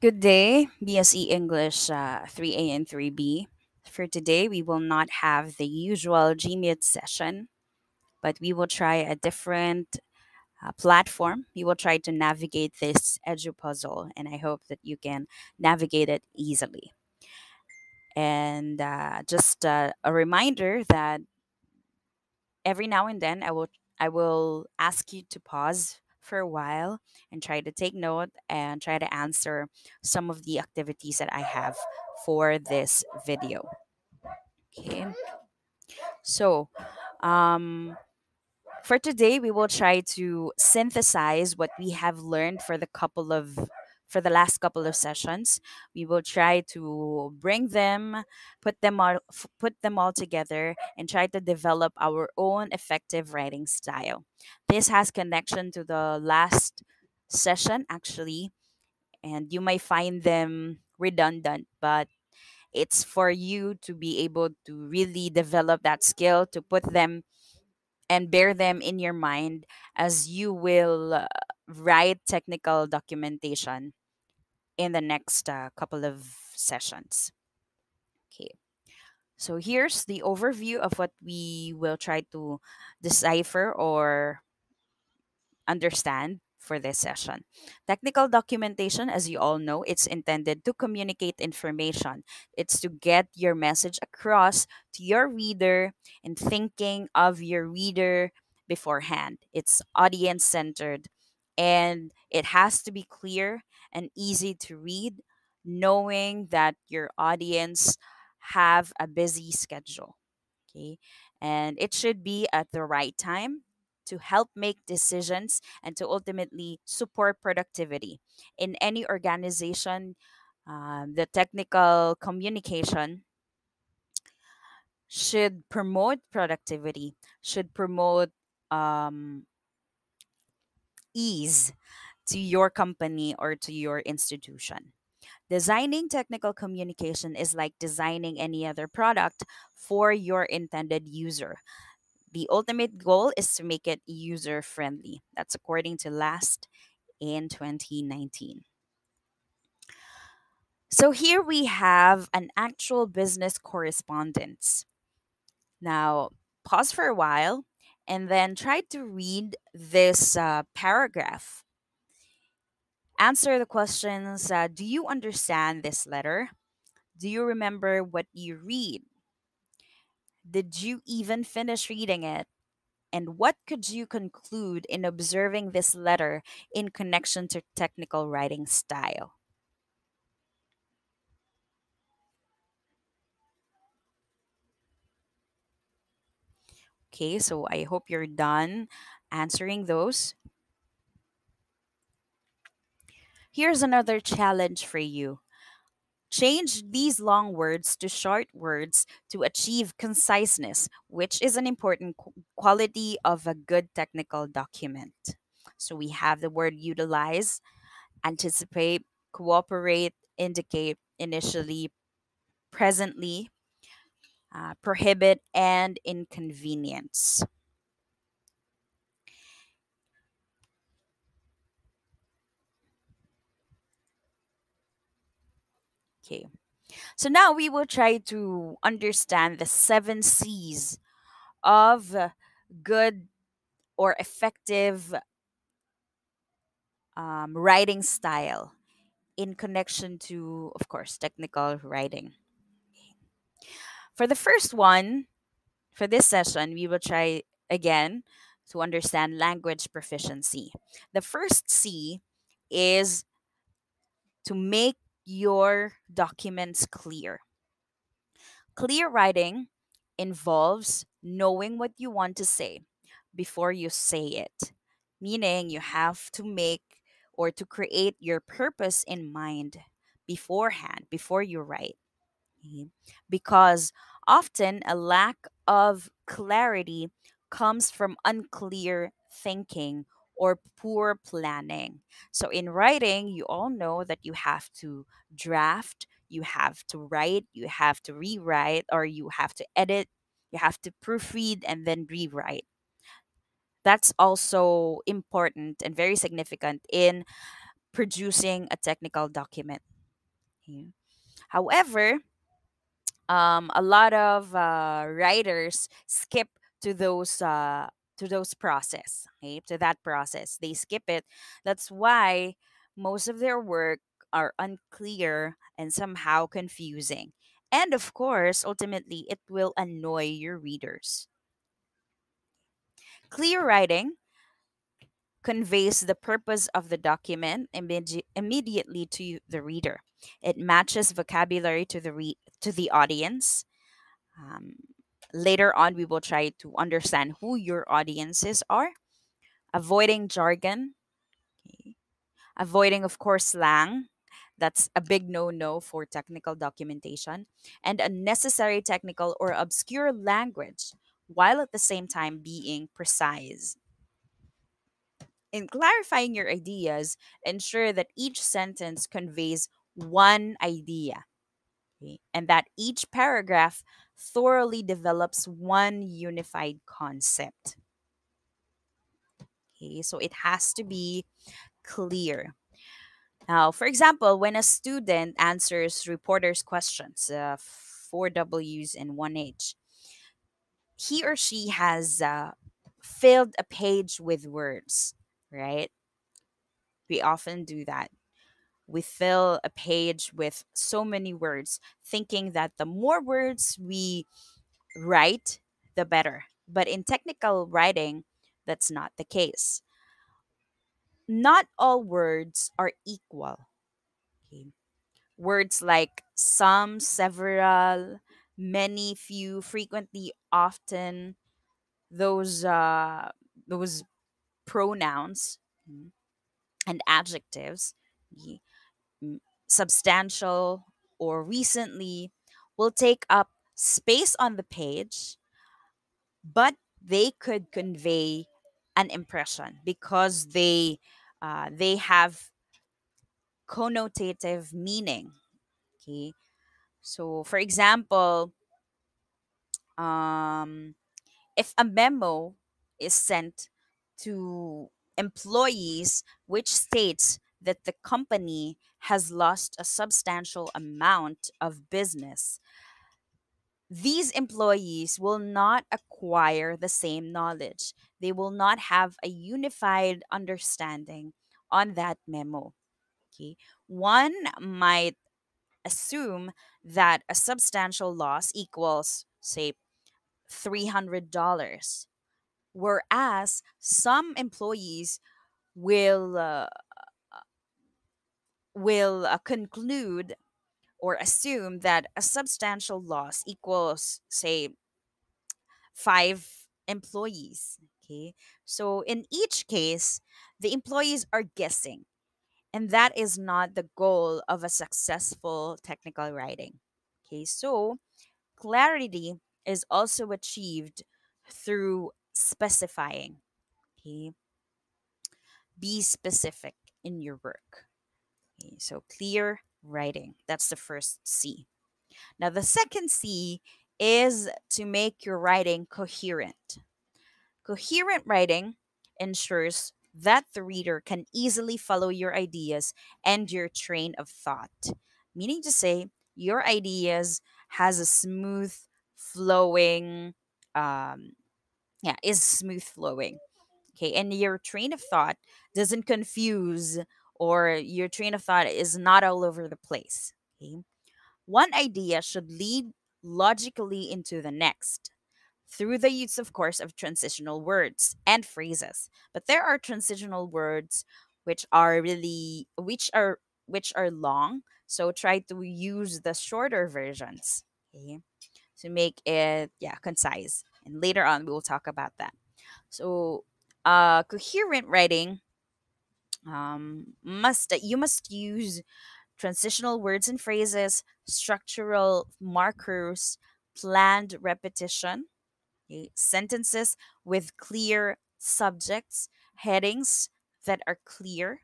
Good day, BSE English 3A and 3B. For today, we will not have the usual Gmeet session, but we will try a different platform. We will try to navigate this edu puzzle, and I hope that you can navigate it easily. And just a reminder that every now and then I will ask you to pause for a while and try to take note and try to answer some of the activities that I have for this video. Okay. So, um for today we will try to synthesize what we have learned for the last couple of sessions. We will try to bring them, put them all together and try to develop our own effective writing style. This has connection to the last session actually, and you might find them redundant, but it's for you to be able to really develop that skill to put them and bear them in your mind as you will write technical documentation in the next couple of sessions. Okay. So here's the overview of what we will try to decipher or understand for this session. Technical documentation, as you all know, it's intended to communicate information. It's to get your message across to your reader and thinking of your reader beforehand. It's audience centered and it has to be clear and easy to read, knowing that your audience have a busy schedule. Okay. And it should be at the right time to help make decisions and to ultimately support productivity. In any organization, the technical communication should promote productivity, should promote um, ease to your company or to your institution. Designing technical communication is like designing any other product for your intended user. The ultimate goal is to make it user friendly. That's according to last in 2019. So here we have an actual business correspondence. Now, pause for a while and then try to read this paragraph. Answer the questions. Do you understand this letter? Do you remember what you read? Did you even finish reading it? And what could you conclude in observing this letter in connection to technical writing style? Okay, so I hope you're done answering those. Here's another challenge for you. Change these long words to short words to achieve conciseness, which is an important quality of a good technical document. So we have the word utilize, anticipate, cooperate, indicate, initially, presently, prohibit, and inconvenience. Okay. So now we will try to understand the seven C's of good or effective writing style in connection to, of course, technical writing. For the first one, for this session, we will try again to understand language proficiency. The first C is to make your documents clear. Clear writing involves knowing what you want to say before you say it, meaning you have to make or to create your purpose in mind beforehand, before you write. Okay? Because often a lack of clarity comes from unclear thinking or poor planning. So in writing, you all know that you have to draft, you have to write, you have to rewrite, or you have to edit, you have to proofread and then rewrite. That's also important and very significant in producing a technical document. Okay. However, a lot of writers skip to those process, okay, to that process. They skip it. That's why most of their work are unclear and somehow confusing. And of course, ultimately, it will annoy your readers. Clear writing conveys the purpose of the document immediately to the reader. It matches vocabulary to the audience. Um, Later on, we will try to understand who your audiences are, avoiding jargon, okay, avoiding, of course, slang. That's a big no no for technical documentation, and unnecessary technical or obscure language, while at the same time being precise. In clarifying your ideas, ensure that each sentence conveys one idea, okay, and that each paragraph thoroughly develops one unified concept. Okay, so it has to be clear. Now, for example, when a student answers reporters' questions, four W's and one H, he or she has filled a page with words, right? We often do that. We fill a page with so many words, thinking that the more words we write, the better. But in technical writing, that's not the case. Not all words are equal. Okay? Words like some, several, many, few, frequently, often, those those pronouns, and adjectives, okay, mm, substantial or recently, will take up space on the page, but they could convey an impression because they have connotative meaning. Okay, so for example, um, if a memo is sent to employees which states that the company has lost a substantial amount of business, these employees will not acquire the same knowledge. They will not have a unified understanding on that memo. Okay. One might assume that a substantial loss equals, say, $300, whereas some employees will conclude or assume that a substantial loss equals, say, 5 employees. Okay, so in each case, the employees are guessing, and that is not the goal of a successful technical writing. Okay, so clarity is also achieved through specifying. Okay, be specific in your work. Okay, so clear writing. That's the first C. Now, the second C is to make your writing coherent. Coherent writing ensures that the reader can easily follow your ideas and your train of thought. Meaning to say, your ideas has a smooth flowing, um, is smooth flowing. Okay, and your train of thought doesn't confuse, or your train of thought is not all over the place. Okay, one idea should lead logically into the next through the use, of course, of transitional words and phrases. But there are transitional words which are long. So try to use the shorter versions, okay, to make it, concise. And later on we will talk about that. So coherent writing, must you must use transitional words and phrases, structural markers, planned repetition, okay, sentences with clear subjects, headings that are clear,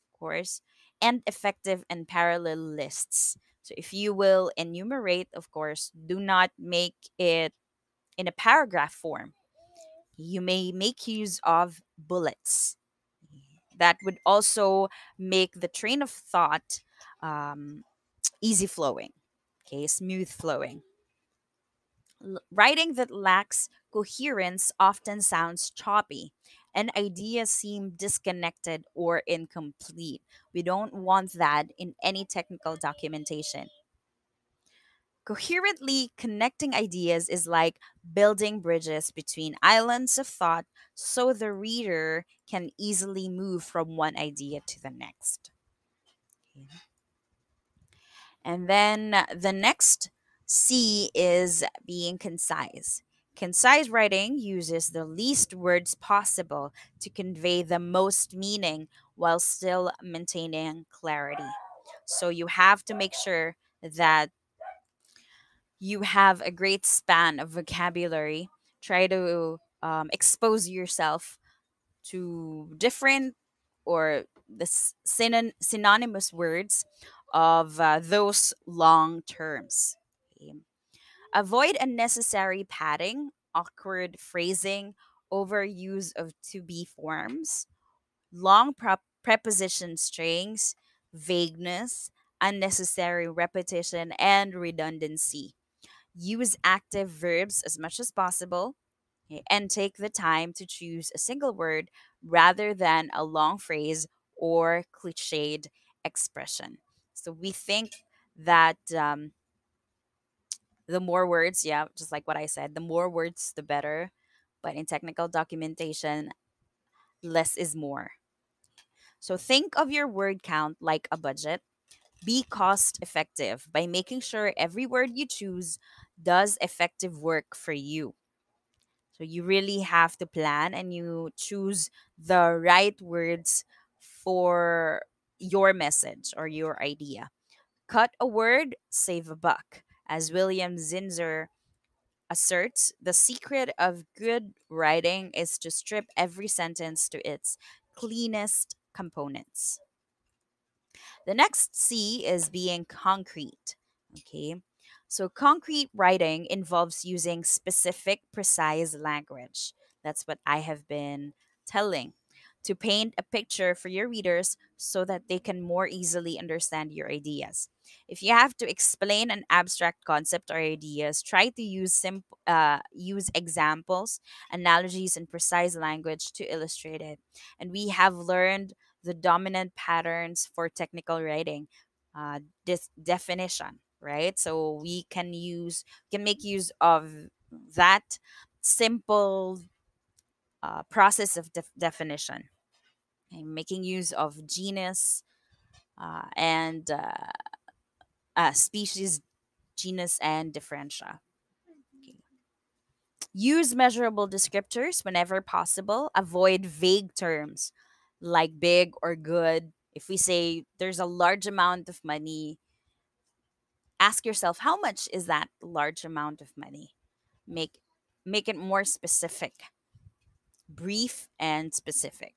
of course, and effective and parallel lists. So if you will enumerate, of course, do not make it in a paragraph form. You may make use of bullets. That would also make the train of thought um, easy flowing, okay, smooth flowing. Writing that lacks coherence often sounds choppy, and ideas seem disconnected or incomplete. We don't want that in any technical documentation. Coherently connecting ideas is like building bridges between islands of thought so the reader can easily move from one idea to the next. And then the next C is being concise. Concise writing uses the least words possible to convey the most meaning while still maintaining clarity. So you have to make sure that you have a great span of vocabulary. Try to expose yourself to different or the synonymous words of those long terms. Okay. Avoid unnecessary padding, awkward phrasing, overuse of to be forms, long preposition strings, vagueness, unnecessary repetition, and redundancy. Use active verbs as much as possible, okay, and take the time to choose a single word rather than a long phrase or cliched expression. So we think that the more words, yeah, just like what I said, the more words, the better. But in technical documentation, less is more. So think of your word count like a budget. Be cost effective by making sure every word you choose does effective work for you. So you really have to plan and you choose the right words for your message or your idea. Cut a word, save a buck. As William Zinzer asserts, the secret of good writing is to strip every sentence to its cleanest components. The next C is being concrete. Okay. So concrete writing involves using specific, precise language. That's what I have been telling. To paint a picture for your readers so that they can more easily understand your ideas. If you have to explain an abstract concept or ideas, try to use examples, analogies, and precise language to illustrate it. And we have learned the dominant patterns for technical writing, this definition, right? So we can make use of that simple process of definition, and making use of genus and species, genus, and differentia. Okay. Use measurable descriptors whenever possible. Avoid vague terms like big or good. If we say there's a large amount of money, ask yourself how much is that large amount of money? Make make it more specific, brief and specific.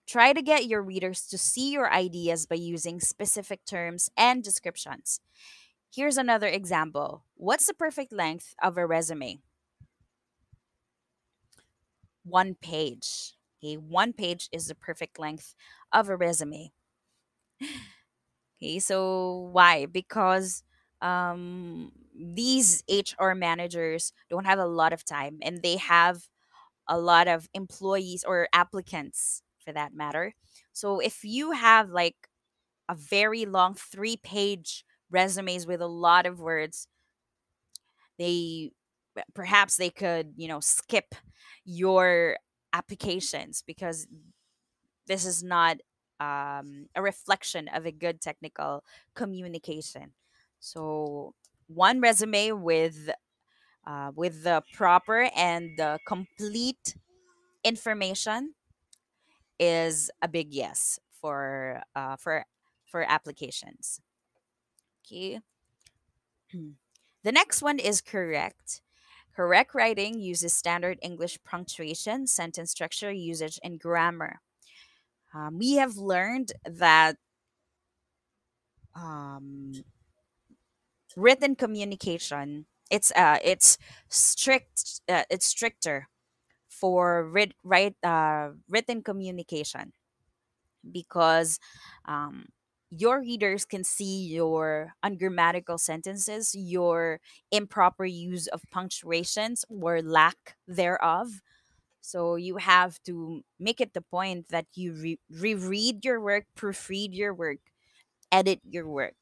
Try to get your readers to see your ideas by using specific terms and descriptions. Here's another example. What's the perfect length of a resume? 1 page. Okay, 1 page is the perfect length of a resume. Okay, so why? Because these HR managers don't have a lot of time and they have a lot of employees or applicants for that matter. So if you have like a very long 3 page resumes with a lot of words, they perhaps they could, skip your applications because this is not a reflection of a good technical communication. So one resume with the proper and the complete information is a big yes for applications. Okay. The next one is correct. Correct writing uses standard English punctuation, sentence structure, usage, and grammar. We have learned that um, written communication it's stricter for written communication. because um, your readers can see your ungrammatical sentences, your improper use of punctuations or lack thereof. So you have to make it the point that you reread your work, proofread your work, edit your work.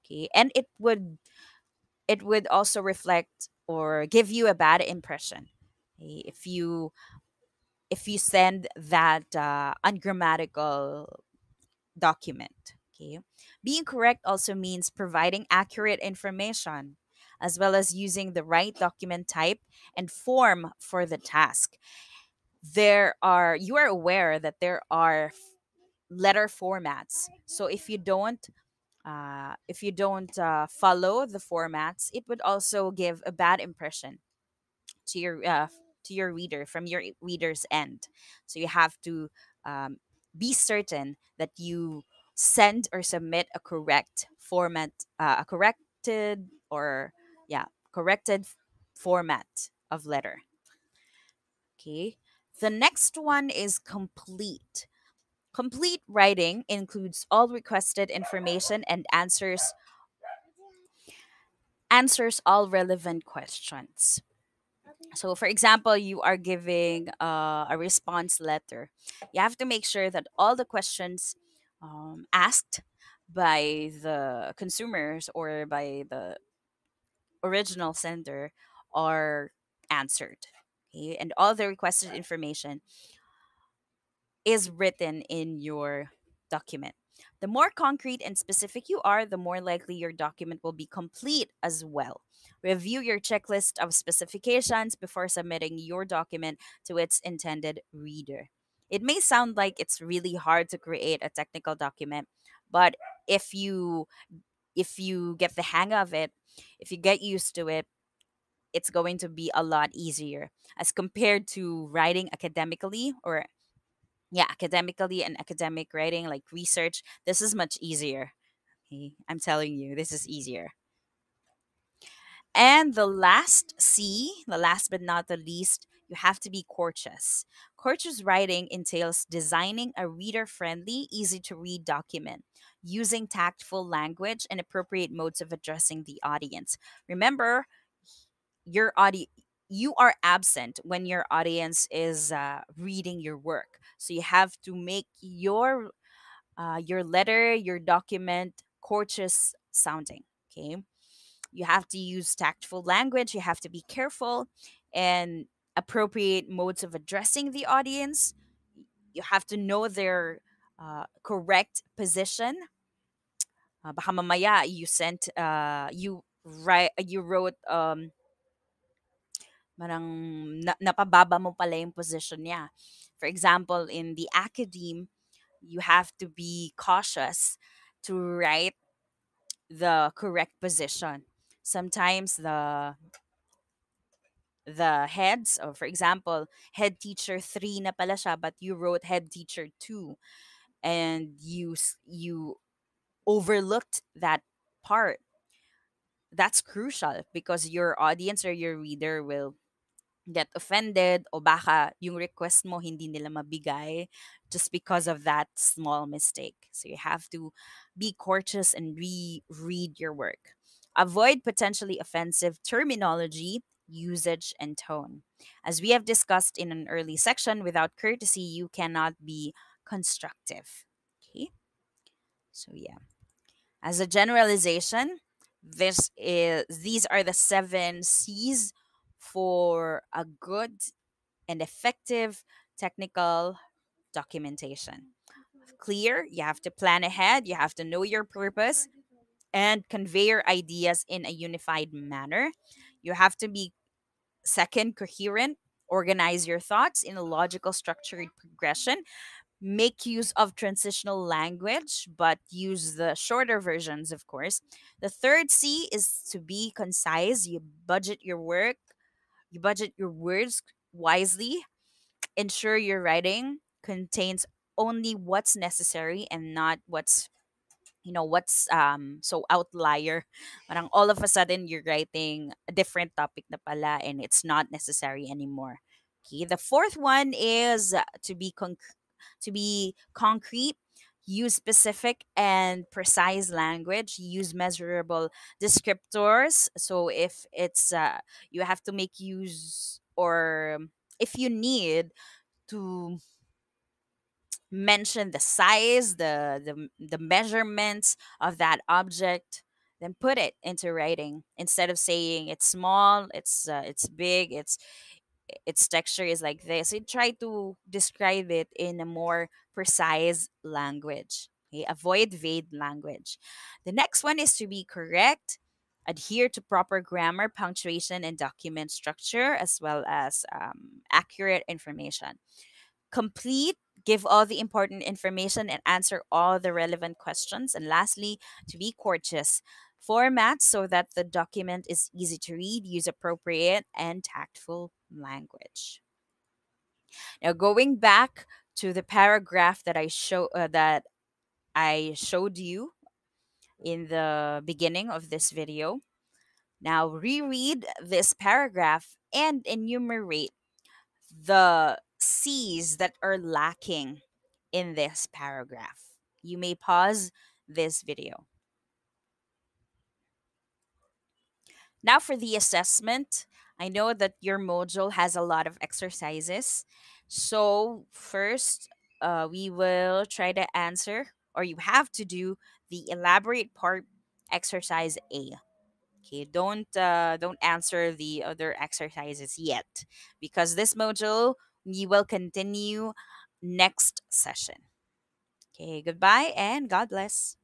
Okay, and it would also reflect or give you a bad impression. Okay? If you send that ungrammatical document. Okay. Being correct also means providing accurate information as well as using the right document type and form for the task. You are aware that there are letter formats. So if you don't follow the formats, it would also give a bad impression to your reader from your reader's end. So you have to um, be certain that you send or submit a correct format, a corrected or yeah corrected format of letter. Okay. The next one is complete. Complete writing includes all requested information and answers all relevant questions. So, for example, you are giving a response letter. You have to make sure that all the questions asked by the consumers or by the original sender are answered. Okay? And all the requested information is written in your document. The more concrete and specific you are, the more likely your document will be complete as well. Review your checklist of specifications before submitting your document to its intended reader. It may sound like it's really hard to create a technical document, but if you if you get the hang of it, if you get used to it, it's going to be a lot easier as compared to writing academically or academically and academic writing like research. This is much easier. Okay? I'm telling you, this is easier. And the last C, the last but not the least, you have to be courteous. Courteous writing entails designing a reader friendly, easy to read document, using tactful language and appropriate modes of addressing the audience. Remember, your you are absent when your audience is reading your work. So you have to make your letter, your document courteous sounding. Okay. You have to use tactful language. You have to be careful and appropriate modes of addressing the audience. You have to know their correct position. Baka mamaya you wrote parang napababa mo pala yung position niya. For example, in the academe, you have to be cautious to write the correct position. Sometimes the heads, or for example, head teacher 3 na pala siya, but you wrote head teacher 2, and you overlooked that part. That's crucial because your audience or your reader will get offended o baka yung request mo hindi nila mabigay just because of that small mistake. So you have to be courteous and read your work. Avoid potentially offensive terminology, usage, and tone. As we have discussed in an early section, without courtesy, you cannot be constructive. Okay? So yeah. As a generalization, these are the 7 C's for a good and effective technical documentation. Clear, you have to plan ahead, you have to know your purpose and convey your ideas in a unified manner. You have to be second coherent, organize your thoughts in a logical structured progression, make use of transitional language but use the shorter versions, of course. The third C is to be concise. You budget your words wisely. Ensure your writing contains only what's necessary and not what's so outlier. Parang all of a sudden you're writing a different topic na pala and it's not necessary anymore. Okay, the fourth one is to be concrete. Use specific and precise language. Use measurable descriptors. So if it's you have to make use, or if you need to mention the size, the measurements of that object, then put it into writing instead of saying it's small, it's big, its texture is like this. You try to describe it in a more precise language. Okay? Avoid vague language. The next one is to be correct, adhere to proper grammar, punctuation, and document structure, as well as accurate information. Complete, give all the important information, and answer all the relevant questions. And lastly, to be courteous. Format so that the document is easy to read, use appropriate and tactful language. Now, going back to the paragraph that I showed you in the beginning of this video. Now, reread this paragraph and enumerate the C's that are lacking in this paragraph. You may pause this video. Now, for the assessment, I know that your module has a lot of exercises. So, first, we will try to answer, or you have to do the elaborate part, exercise A. Okay, don't answer the other exercises yet, because this module we will continue next session. Okay, goodbye and God bless.